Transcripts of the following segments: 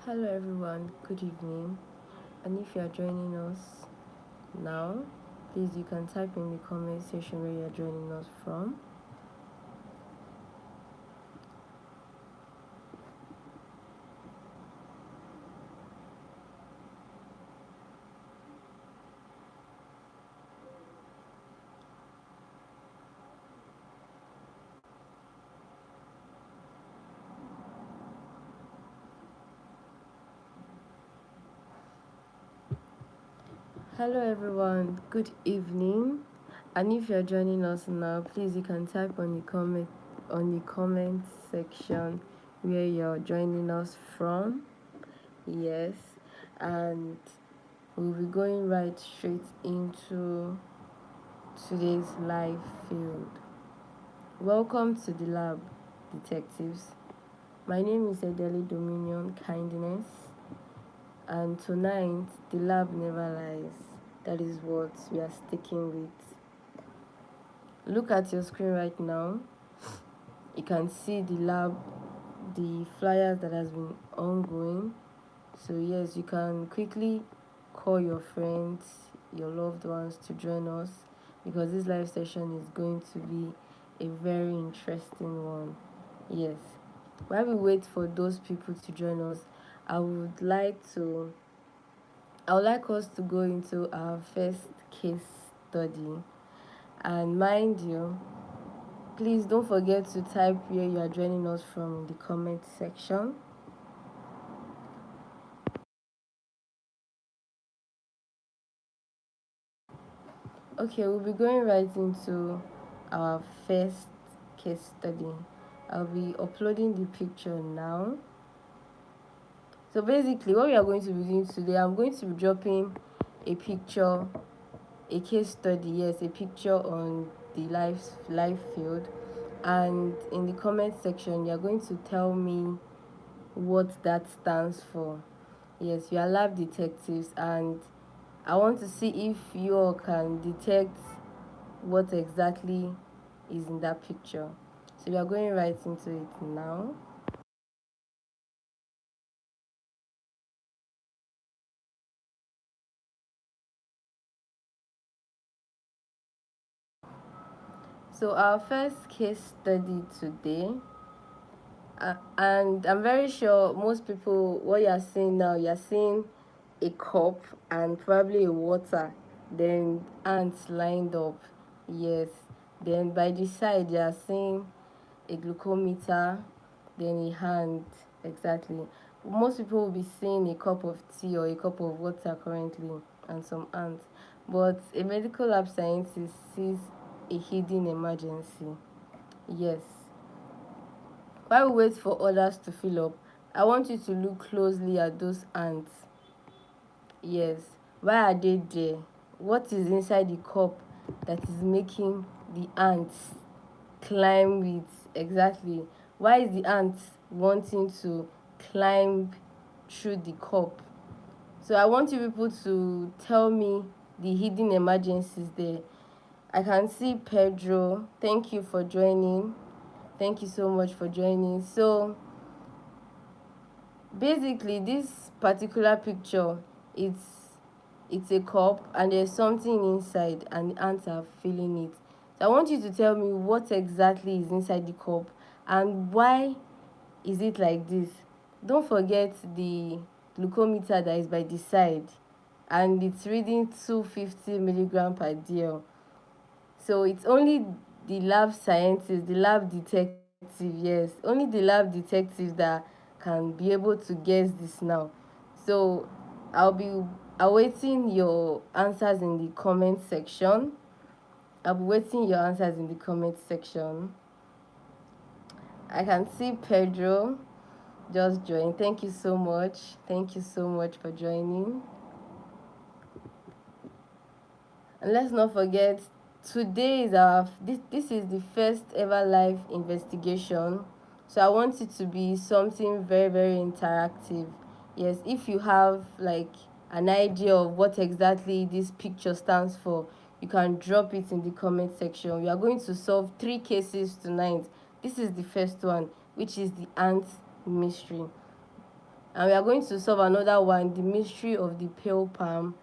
Hello everyone, good evening. And if you are joining us now, please you can type in the comment section where you are joining us from. Hello everyone, good evening. And if you are joining us now, please you can type on the comment section where you're joining us from. Yes. And we'll be going right straight into today's live field. Welcome to the lab, detectives. My name is Edeli Dominion Kindness, and tonight the lab never lies. That is what we are sticking with. Look at your screen right now. You can see the lab, the flyers that has been ongoing. So yes, you can quickly call your friends, your loved ones to join us, because this live session is going to be a very interesting one. Yes. While we wait for those people to join us, I would like us to go into our first case study. And mind you, please don't forget to type where you are joining us from in the comment section. Okay, we'll be going right into our first case study. I'll be uploading the picture now. So basically, what we are going to be doing today, I'm going to be dropping a picture, a case study, yes, a picture on the live field, and in the comment section, you're going to tell me what that stands for. Yes, we are lab detectives, and I want to see if you all can detect what exactly is in that picture. So we are going right into it now. So our first case study today, and I'm very sure most people, what you're seeing now, you're seeing a cup and probably a water, then ants lined up. Yes. Then by the side, you're seeing a glucometer, then a hand. Exactly. Most people will be seeing a cup of tea or a cup of water currently and some ants. But a medical lab scientist sees a hidden emergency. Yes. While we wait for others to fill up, I want you to look closely at those ants. Yes. Why are they there? What is inside the cup that is making the ants climb it? Exactly. Why is the ant wanting to climb through the cup? So I want you people to tell me the hidden emergencies there. I can see Pedro. Thank you for joining. Thank you so much for joining. So basically, this particular picture, it's a cup and there's something inside and the ants are filling it. So I want you to tell me what exactly is inside the cup and why is it like this. Don't forget the glucometer that is by the side, and it's reading 250 milligram per dl. So it's only the lab scientist, the lab detective, yes, only the lab detective that can be able to guess this now. So I'll be awaiting your answers in the comment section. I'll be waiting your answers in the comment section. I can see Pedro just joined. Thank you so much. Thank you so much for joining. And let's not forget, today is this is the first ever live investigation. So I want it to be something very, very interactive. Yes, if you have like an idea of what exactly this picture stands for, you can drop it in the comment section. We are going to solve 3 cases tonight. This is the first one, which is the ant mystery. And we are going to solve another one, the mystery of the pale palm,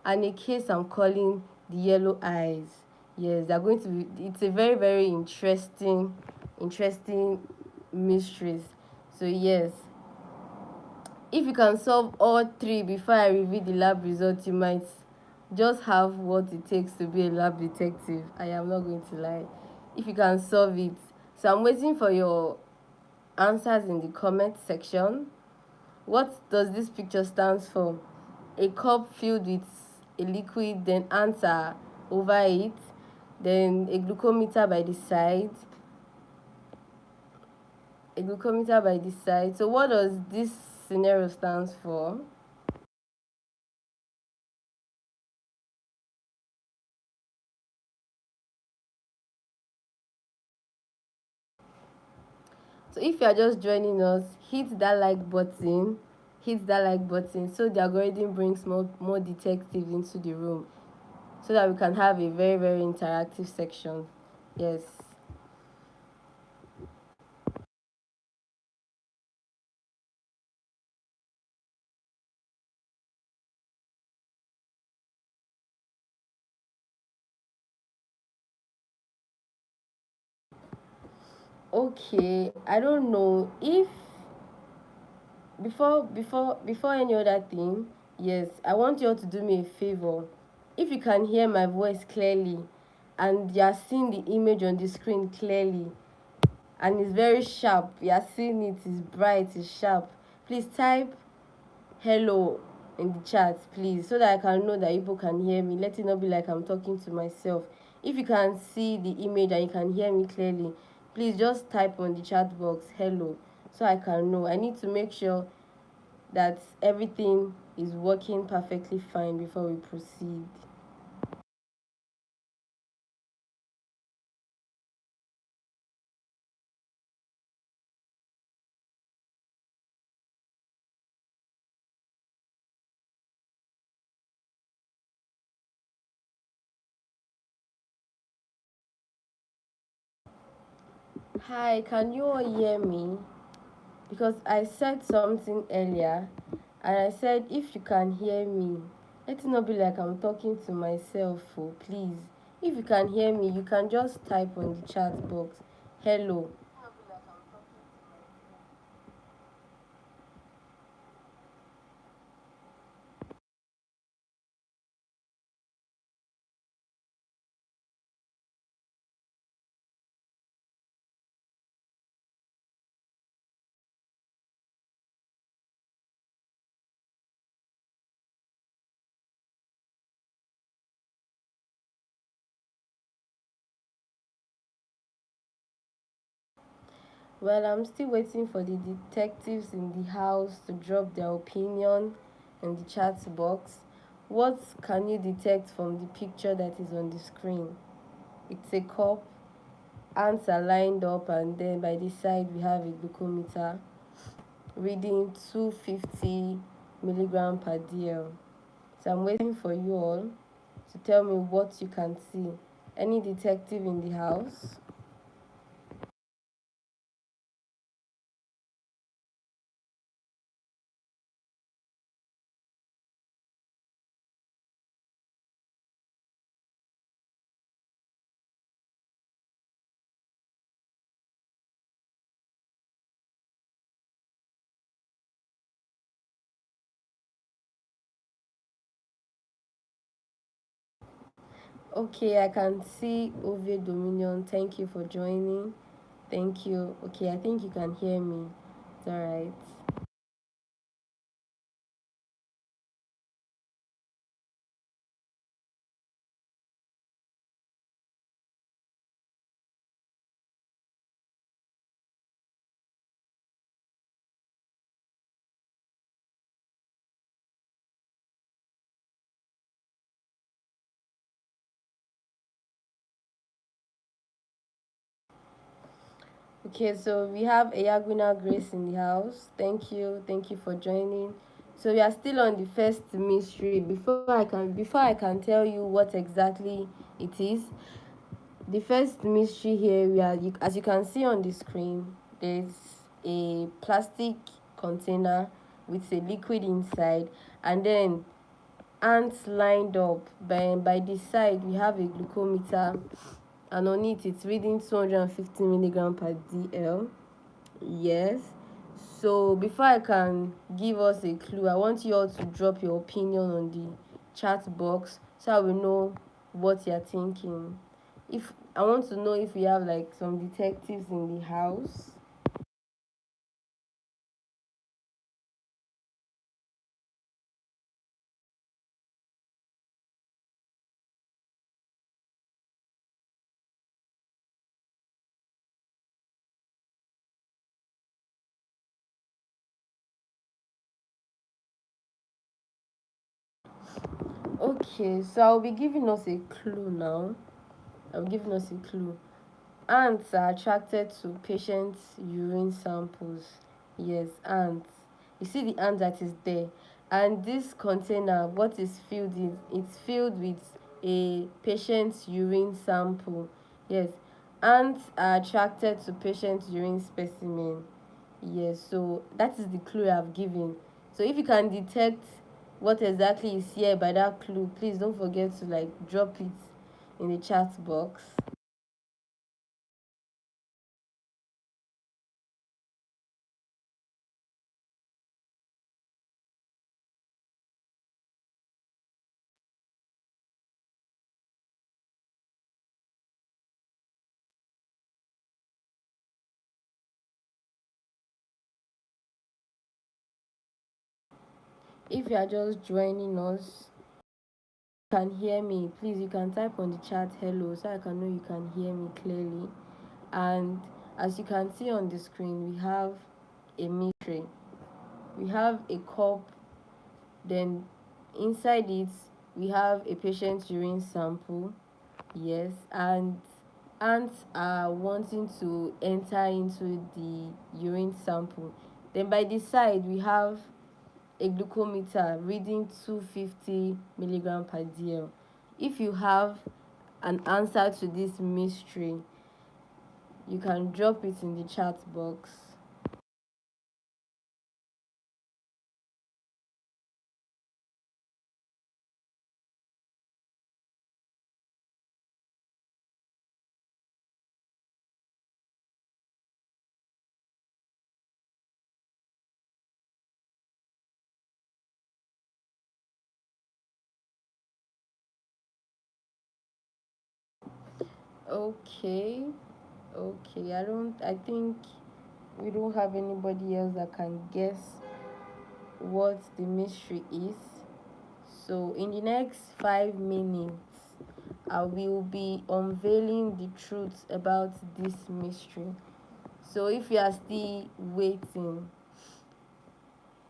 and a case I'm calling the yellow eyes. Yes, they're going to be, it's a very, very interesting mysteries. So yes, if you can solve all three before I reveal the lab results, you might just have what it takes to be a lab detective. I am not going to lie. If you can solve it. So I'm waiting for your answers in the comment section. What does this picture stand for? A cup filled with a liquid, then answer over it, then a glucometer by the side. A glucometer by the side. So what does this scenario stands for? So if you are just joining us, hit that like button, so the algorithm brings more detectives into the room, so that we can have a very, very interactive section. Yes. Okay, I don't know if before any other thing, yes, I want you all to do me a favor. If you can hear my voice clearly and you are seeing the image on the screen clearly, and it's very sharp, you are seeing it, it's bright, it's sharp, please type hello in the chat, please, so that I can know that people can hear me. Let it not be like I'm talking to myself. If you can see the image and you can hear me clearly, please just type on the chat box hello, so I can know. I need to make sure that everything is working perfectly fine before we proceed. Hi, can you all hear me? Because I said something earlier and I said if you can hear me, let it not be like I'm talking to myself. Oh, please. If you can hear me, you can just type on the chat box hello. Well, I'm still waiting for the detectives in the house to drop their opinion in the chat box. What can you detect from the picture that is on the screen? It's a cup, ants are lined up, and then by the side we have a glucometer reading 250 milligram per dl. So I'm waiting for you all to tell me what you can see. Any detective in the house? Okay, I can see Ove Dominion. Thank you for joining. Thank you. Okay, I think you can hear me. It's alright. Okay, so we have Ayagwina Grace in the house. Thank you for joining. So we are still on the first mystery. Before I can tell you what exactly it is, the first mystery here, as you can see on the screen, there's a plastic container with a liquid inside, and then ants lined up. By the side we have a glucometer, and on it it's reading 250 milligram per dl. Yes. So before I can give us a clue, I want you all to drop your opinion on the chat box so I will know what you're thinking. If I want to know if we have like some detectives in the house. Okay, so I'll be giving us a clue now. I'm giving us a clue. Ants are attracted to patients' urine samples. Yes, ants. You see the ant that is there. And this container, what is filled in? It's filled with a patient's urine sample. Yes, ants are attracted to patient's urine specimen. Yes, so that is the clue I've given. So if you can detect what exactly is here by that clue, please don't forget to like drop it in the chat box. If you are just joining us, you can hear me, please you can type on the chat hello so I can know you can hear me clearly. And as you can see on the screen, we have a mystery. We have a cup, then inside it we have a patient's urine sample. Yes, and ants are wanting to enter into the urine sample. Then by the side we have a glucometer reading 250 milligram per dl. If you have an answer to this mystery, you can drop it in the chat box. Okay, okay. I think we don't have anybody else that can guess what the mystery is. So in the next 5 minutes, I will be unveiling the truth about this mystery. So if you are still waiting,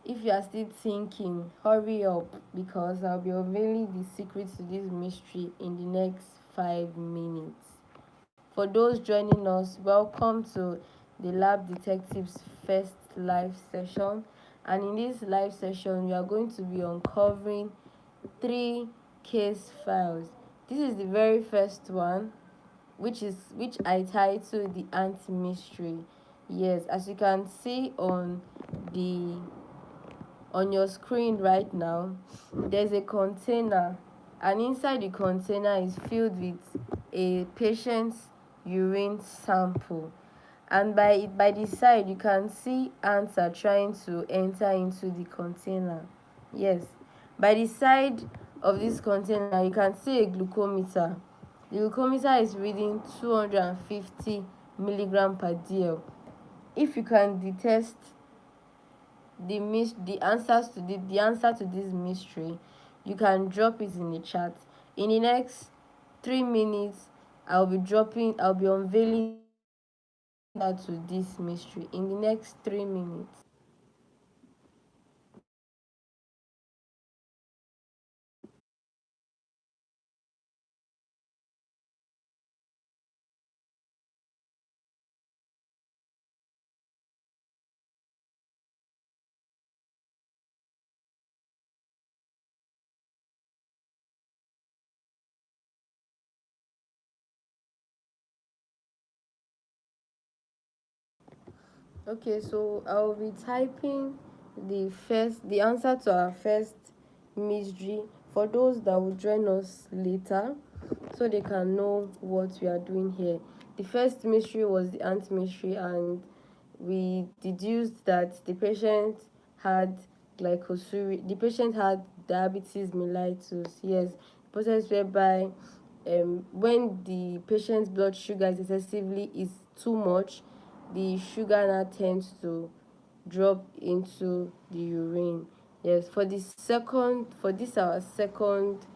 if you are still thinking, hurry up because I'll be unveiling the secrets to this mystery in the next 5 minutes. For those joining us, welcome to the Lab Detectives first live session. And in this live session, we are going to be uncovering 3 case files. This is the very first one, which I titled the Ant Mystery. Yes, as you can see the on your screen right now, there's a container, and inside the container is filled with a patient's urine sample. And by the side, you can see ants are trying to enter into the container. Yes, by the side of this container, you can see a glucometer. The glucometer is reading 250 milligram per dl. If you can detect the answer to this mystery, you can drop it in the chat. In the next 3 minutes, I'll be unveiling that to this mystery in the next 3 minutes. Okay, so I'll be typing the answer to our first mystery, for those that will join us later so they can know what we are doing here. The first mystery was the ant mystery, and we deduced that the patient had the patient had diabetes mellitus. Yes, the process whereby when the patient's blood sugar is too much, the sugar now tends to drop into the urine. Yes, for this our second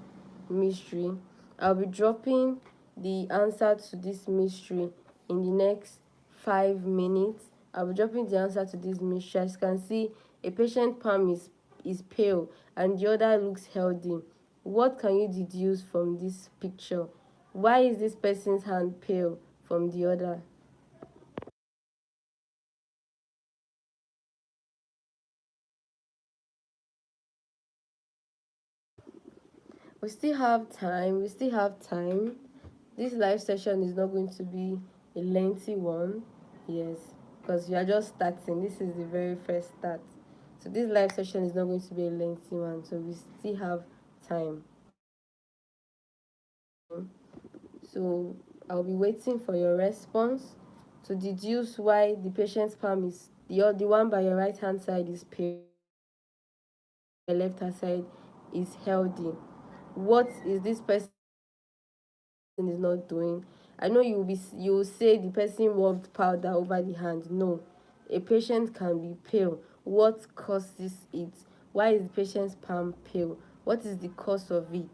mystery, I'll be dropping the answer to this mystery in the next 5 minutes. I'll be dropping the answer to this mystery. As you can see, a patient palm is pale and the other looks healthy. What can you deduce from this picture? Why is this person's hand pale from the other? We still have time. We still have time. This live session is not going to be a lengthy one. Yes, because we are just starting. This is the very first start. So this live session is not going to be a lengthy one. So we still have time. So I'll be waiting for your response to deduce why the patient's palm is the one by your right hand side is pale, your left hand side is healthy. What is this person is not doing? I know you will say the person rubbed powder over the hand. No, a patient can be pale. What causes it? Why is the patient's palm pale? What is the cause of it?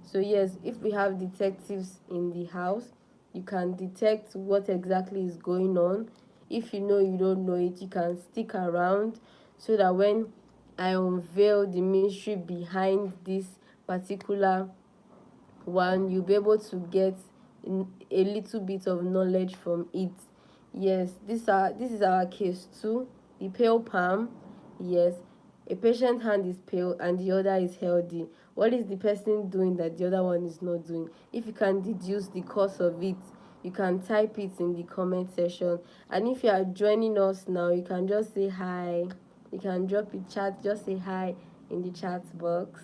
So yes, if we have detectives in the house, you can detect what exactly is going on. If you know you don't know it, you can stick around so that when I unveil the mystery behind this particular one, you'll be able to get a little bit of knowledge from it. Yes, this is our case too. The pale palm. Yes, a patient hand is pale and the other is healthy. What is the person doing that the other one is not doing? If you can deduce the cause of it, you can type it in the comment section. And if you are joining us now, you can just say hi. You can drop a chat, just say hi in the chat box.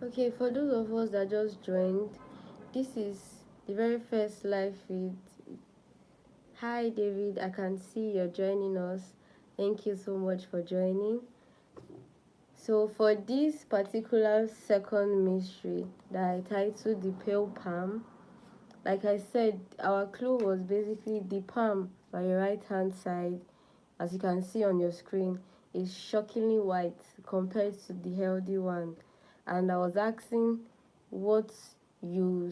Okay, for those of us that just joined, this is the very first live feed. Hi, David. I can see you're joining us. Thank you so much for joining. So, for this particular second mystery that I titled The Pale Palm, like I said, our clue was basically the palm by your right hand side, as you can see on your screen, is shockingly white compared to the healthy one. And I was asking what you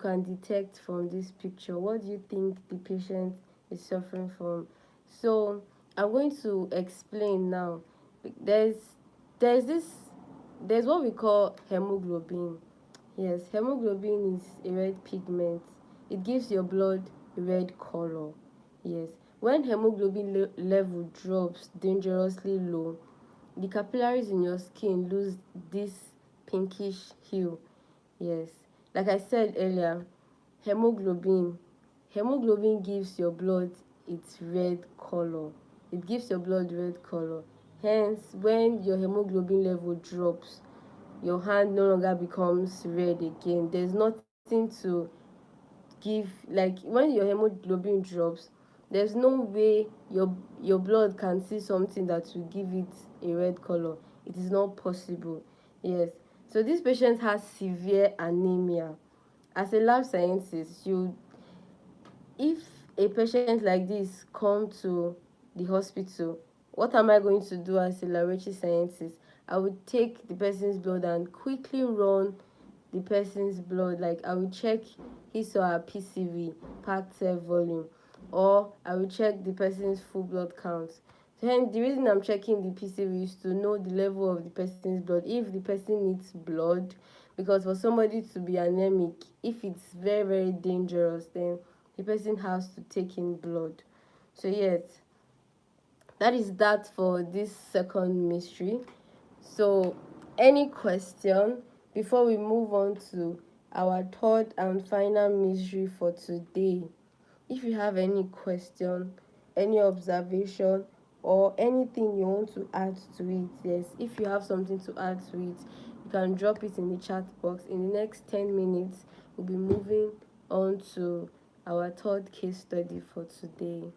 can detect from this picture. What do you think the patient is suffering from? So I'm going to explain now. There's there's this there's what we call hemoglobin. Yes, hemoglobin is a red pigment. It gives your blood a red color. Yes, when hemoglobin level drops dangerously low, the capillaries in your skin lose this pinkish hue. Yes, like I said earlier, hemoglobin hemoglobin gives your blood its red color. It gives your blood red color. Hence, when your hemoglobin level drops, your hand no longer becomes red again. There's nothing to give, like when your hemoglobin drops, there's no way your blood can see something that will give it a red color. It is not possible. Yes, so this patient has severe anemia. As a lab scientist, you if a patient like this come to the hospital, what am I going to do as a laboratory scientist? I would take the person's blood and quickly run the person's blood. Like I will check his or her PCV, packed cell volume, or I will check the person's full blood count. So hence the reason I'm checking the PCV is to know the level of the person's blood, if the person needs blood, because for somebody to be anemic, if it's very very dangerous, then the person has to take in blood. So yes, that is that for this second mystery. So any question before we move on to our third and final mystery for today? If you have any question, any observation, or anything you want to add to it, yes, if you have something to add to it, you can drop it in the chat box. In the next 10 minutes, we'll be moving on to our third case study for today.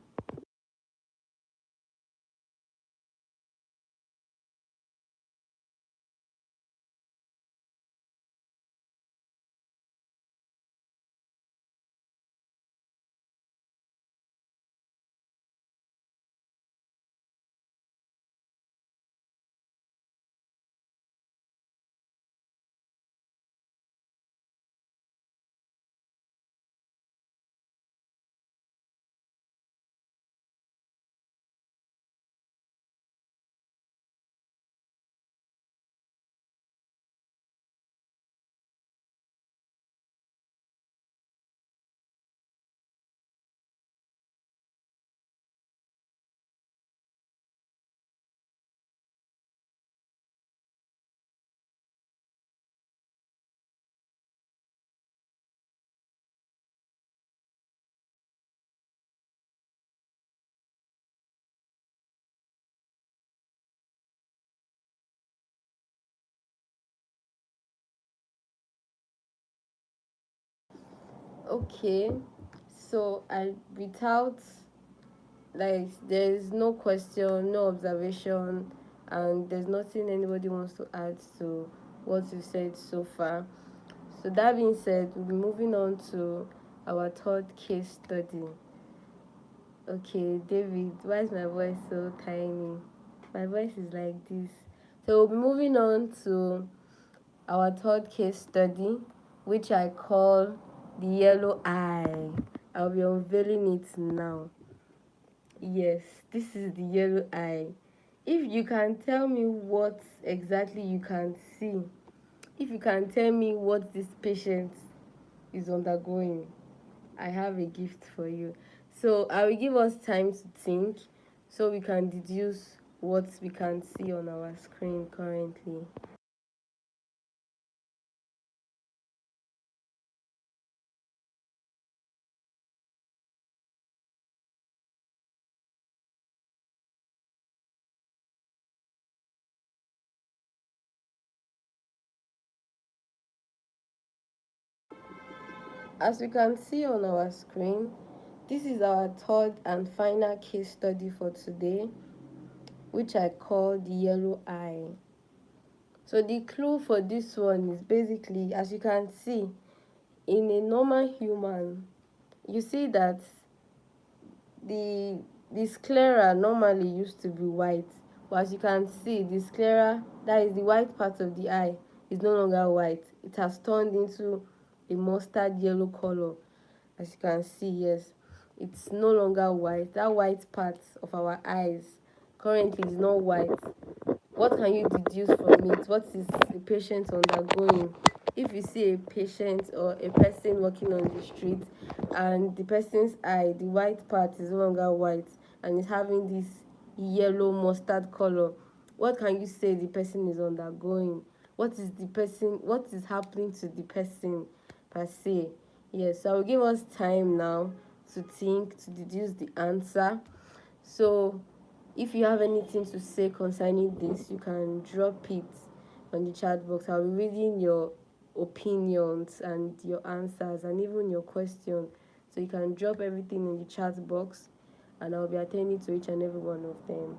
Okay, so I without, like, there's no question, no observation, and there's nothing anybody wants to add to what you've said so far. So that being said, we'll be moving on to our third case study. Okay, David, why is my voice so tiny? My voice is like this. So we'll be moving on to our third case study, which I call the yellow eye. I'll be unveiling it now. Yes, this is the yellow eye. If you can tell me what exactly you can see, if you can tell me what this patient is undergoing, I have a gift for you. So I will give us time to think so we can deduce what we can see on our screen currently. As you can see on our screen, this is our third and final case study for today, which I call the yellow eye. So the clue for this one is basically, as you can see, in a normal human, you see that the the sclera normally used to be white, but as you can see, the sclera, that is the white part of the eye, is no longer white. It has turned into a mustard yellow color. As you can see, yes, it's no longer white. That white part of our eyes currently is not white. What can you deduce from it? What is the patient undergoing? If you see a patient or a person walking on the street and the person's eye, the white part is no longer white and is having this yellow mustard color, what can you say the person is undergoing? What is happening to the person per se? Yes, so I will give us time now to think, to deduce the answer. So if you have anything to say concerning this, you can drop it on the chat box. I'll be reading your opinions and your answers and even your questions. So you can drop everything in the chat box and I'll be attending to each and every one of them.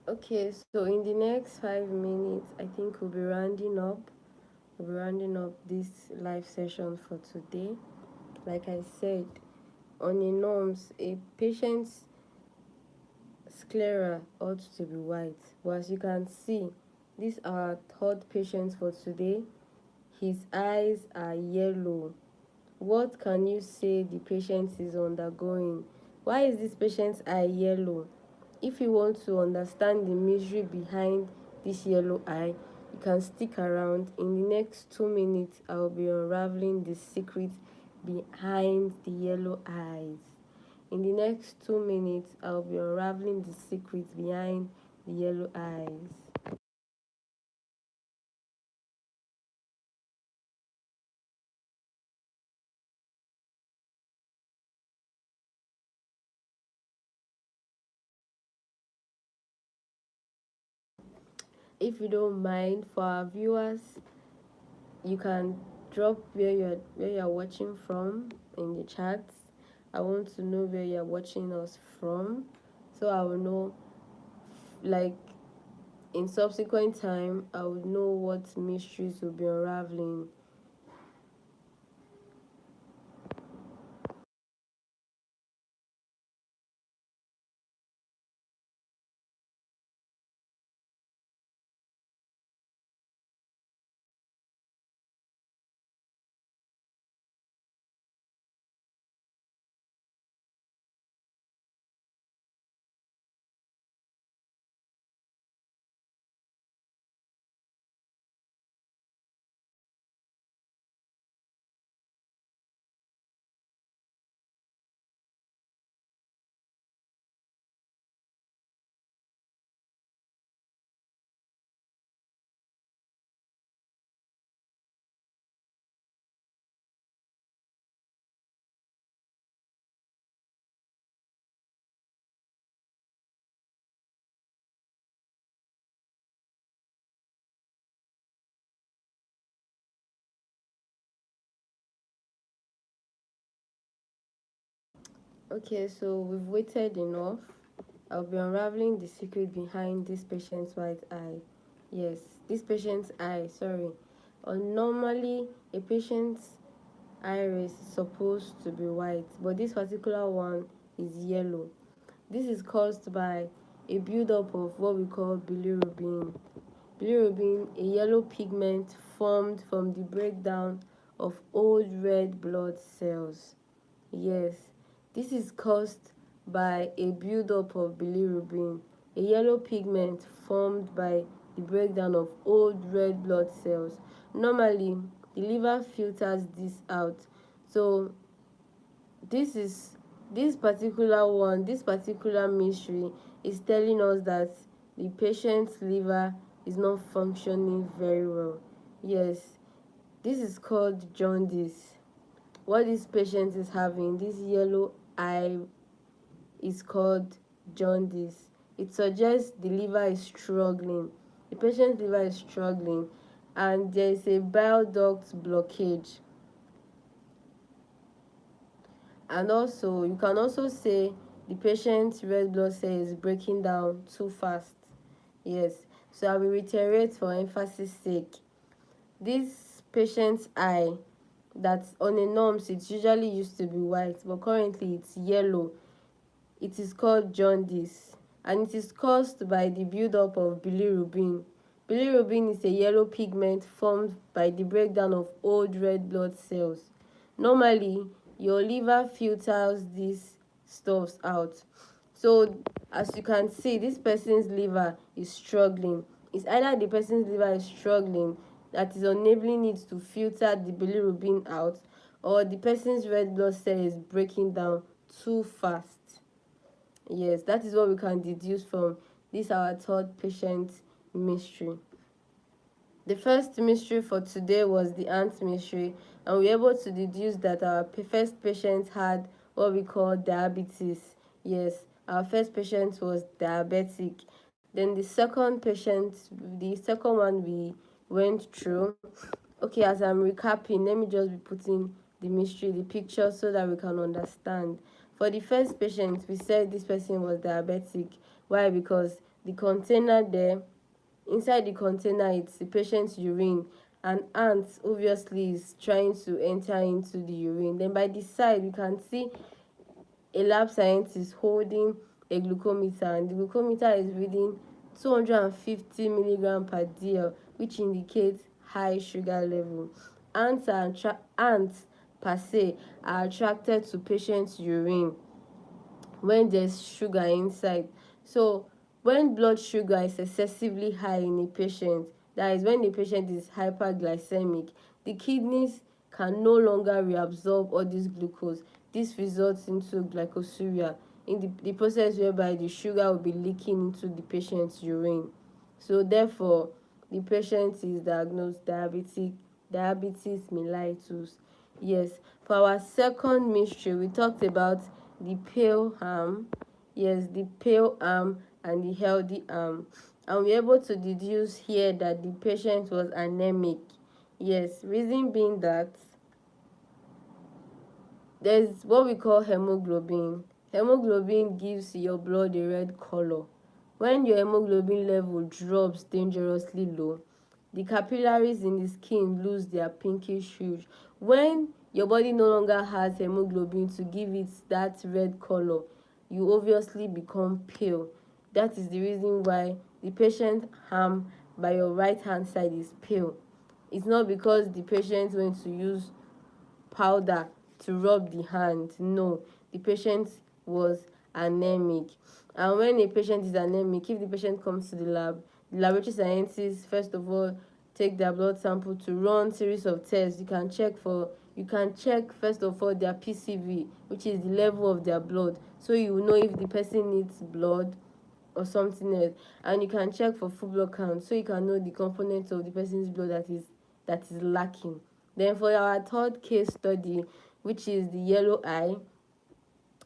Okay, so in the next 5 minutes, I think we'll be rounding up. We'll be rounding up this live session for today. Like I said, on the norms, a patient's sclera ought to be white. But as you can see, this our third patient for today. His eyes are yellow. What can you say the patient is undergoing? Why is this patient's eye yellow? If you want to understand the misery behind this yellow eye, you can stick around. In the next 2 minutes, I will be unraveling the secret behind the yellow eyes. In the next 2 minutes, I will be unraveling the secret behind the yellow eyes. If you don't mind, for our viewers, you can drop where you're watching from in the chats. I want to know where you're watching us from, so I will know, like, in subsequent time I will know what mysteries will be unraveling. Okay, so we've waited enough. I'll be unraveling the secret behind this patient's white eye. Yes, this patient's eye, sorry. Normally, a patient's iris is supposed to be white, but this particular one is yellow. This is caused by a buildup of what we call bilirubin. Bilirubin, a yellow pigment formed from the breakdown of old red blood cells. Yes, this is caused by a buildup of bilirubin, a yellow pigment formed by the breakdown of old red blood cells. Normally, the liver filters this out. So this is this particular mystery is telling us that the patient's liver is not functioning very well. Yes, this is called jaundice. What this patient is having, this yellow eye, is called jaundice. It suggests the liver is struggling. The patient's liver is struggling, and there is a bile duct blockage. And also, you can also say the patient's red blood cell is breaking down too fast. Yes, so I will reiterate for emphasis sake. This patient's eye, that's on a norms, it usually used to be white, but currently it's yellow. It is called jaundice, and it is caused by the buildup of bilirubin. Bilirubin is a yellow pigment formed by the breakdown of old red blood cells. Normally, your liver filters these stuffs out. So, as you can see, this person's liver is struggling. It's either the person's liver is struggling, that is enabling it to filter the bilirubin out, or the person's red blood cell is breaking down too fast. Yes, that is what we can deduce from this our third patient mystery. The first mystery for today was the ant mystery, and we were able to deduce that our first patient had what we call diabetes. Yes, our first patient was diabetic. Then the second patient, the second one we went through. Okay, as I'm recapping, let me just be putting the mystery, the picture, so that we can understand. For the first patient, we said this person was diabetic. Why? Because the container there. Inside the container, it's the patient's urine. An ant obviously is trying to enter into the urine. Then by the side, we can see a lab scientist holding a glucometer, and the glucometer is reading 250 milligram per dl, which indicates high sugar level. Ants per se are attracted to patient's urine when there's sugar inside. So when blood sugar is excessively high in a patient, that is when the patient is hyperglycemic, the kidneys can no longer reabsorb all this glucose. This results into glycosuria, in the process whereby the sugar will be leaking into the patient's urine. So therefore, the patient is diagnosed diabetes mellitus. Yes, for our second mystery, we talked about the pale arm. Yes, the pale arm and the healthy arm. And we're able to deduce here that the patient was anemic. Yes, reason being that there's what we call hemoglobin. Hemoglobin gives your blood a red color. When your hemoglobin level drops dangerously low, the capillaries in the skin lose their pinkish hue. When your body no longer has hemoglobin to give it that red color, you obviously become pale. That is the reason why the patient arm by your right hand side is pale. It's not because the patient went to use powder to rub the hand. No, the patient was anemic. And when a patient is anemic, if the patient comes to the laboratory scientists first of all take their blood sample to run series of tests. You can check first of all their PCV, which is the level of their blood, so you know if the person needs blood or something else. And you can check for full blood count, so you can know the components of the person's blood that is lacking. Then for our third case study, which is the yellow eye,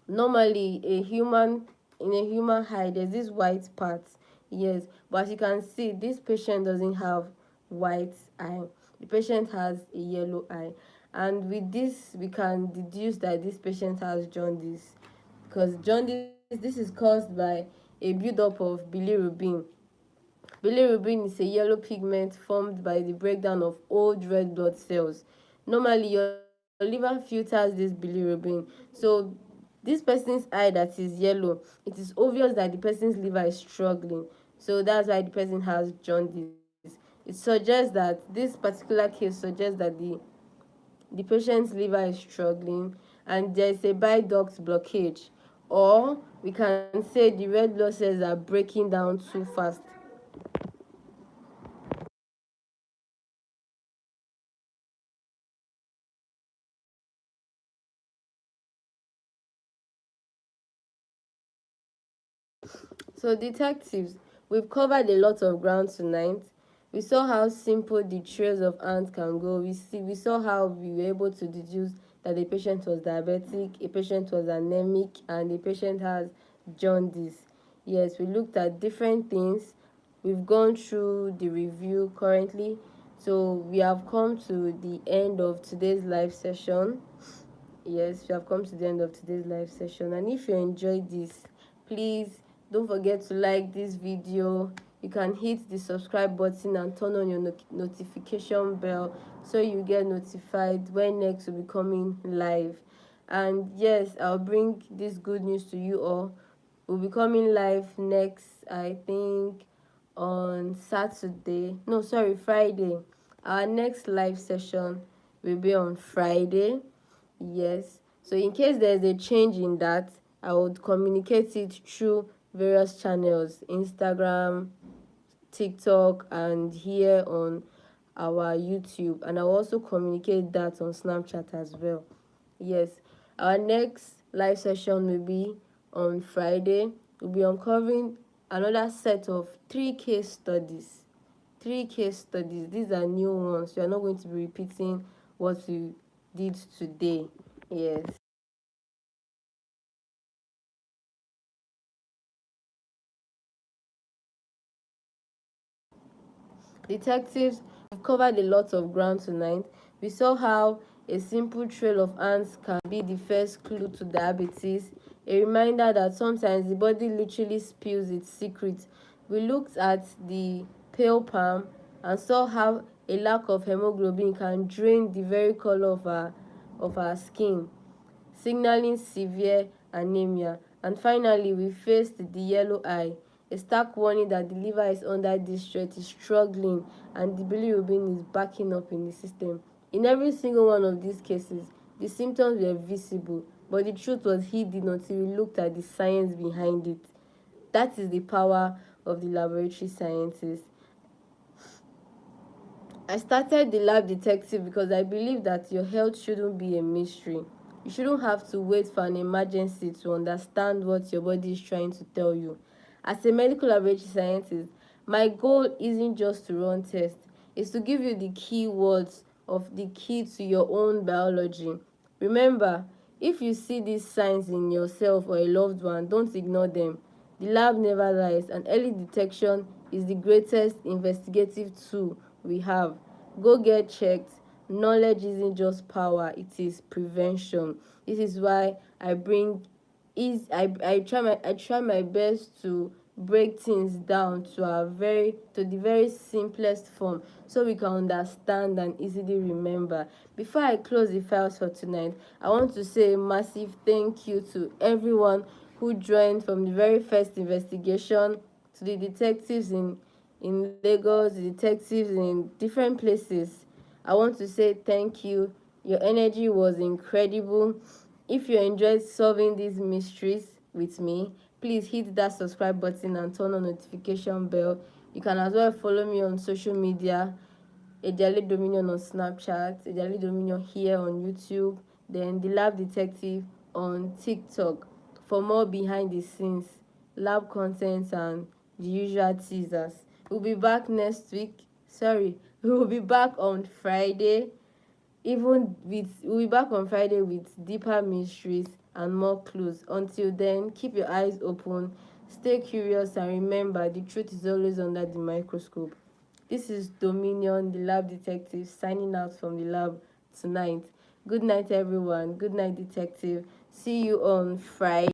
normally in a human eye there's this white part. Yes, but as you can see, this patient doesn't have white eye. The patient has a yellow eye, and with this we can deduce that this patient has jaundice, because jaundice, this is caused by a buildup of bilirubin. Bilirubin is a yellow pigment formed by the breakdown of old red blood cells. Normally, your liver filters this bilirubin. So, this person's eye that is yellow, it is obvious that the person's liver is struggling. So, that's why the person has jaundice. It suggests that this particular case suggests that the patient's liver is struggling and there is a bile duct blockage. Or we can say the red blood cells are breaking down too fast. So, detectives, we've covered a lot of ground tonight. We saw how simple the trails of ants can go. We saw how we were able to deduce that the patient was diabetic, a patient was anemic, and the patient has jaundice. Yes, we looked at different things. We've gone through the review currently. So we have come to the end of today's live session. Yes, we have come to the end of today's live session. And if you enjoyed this, please don't forget to like this video. You can hit the subscribe button and turn on your notification bell so you get notified when next will be coming live. And yes, I'll bring this good news to you all. We'll be coming live next, I think, on Saturday. No, sorry, Friday. Our next live session will be on Friday. Yes. So in case there's a change in that, I would communicate it through various channels, Instagram, TikTok, and here on our YouTube. And I'll also communicate that on Snapchat as well. Yes. Our next live session will be on Friday. We'll be uncovering another set of 3 case studies. 3 case studies. These are new ones. We are not going to be repeating what we did today. Yes. Detectives, we've covered a lot of ground tonight. We saw how a simple trail of ants can be the first clue to diabetes, a reminder that sometimes the body literally spills its secret We looked at the pale palm and saw how a lack of hemoglobin can drain the very color of our skin, signaling severe anemia. And finally, we faced the yellow eye, a stark warning that the liver is under distress, is struggling, and the bilirubin is backing up in the system. In every single one of these cases, the symptoms were visible, but the truth was hidden until we looked at the science behind it. That is the power of the laboratory scientists. I started the lab detective because I believe that your health shouldn't be a mystery. You shouldn't have to wait for an emergency to understand what your body is trying to tell you. As a medical laboratory scientist, my goal isn't just to run tests, it's to give you the key words of the key to your own biology. Remember, if you see these signs in yourself or a loved one, don't ignore them. The lab never lies, and early detection is the greatest investigative tool we have. Go get checked. Knowledge isn't just power, it is prevention. This is why I try my best to break things down to the very simplest form so we can understand and easily remember. Before I close the files for tonight, I want to say a massive thank you to everyone who joined from the very first investigation to the detectives in Lagos, the detectives in different places. I want to say thank you. Your energy was incredible. If you enjoyed solving these mysteries with me, please hit that subscribe button and turn on notification bell. You can as well follow me on social media, Ejale Dominion on Snapchat, Ejale Dominion here on YouTube, then the Lab Detective on TikTok for more behind the scenes, lab contents, and the usual teasers. We'll be back next week. Sorry, we will be back on Friday. We'll be back on Friday with deeper mysteries and more clues. Until then, keep your eyes open, stay curious, and remember the truth is always under the microscope. This is Dominion, the lab detective, signing out from the lab tonight. Good night, everyone. Good night, detective. See you on Friday.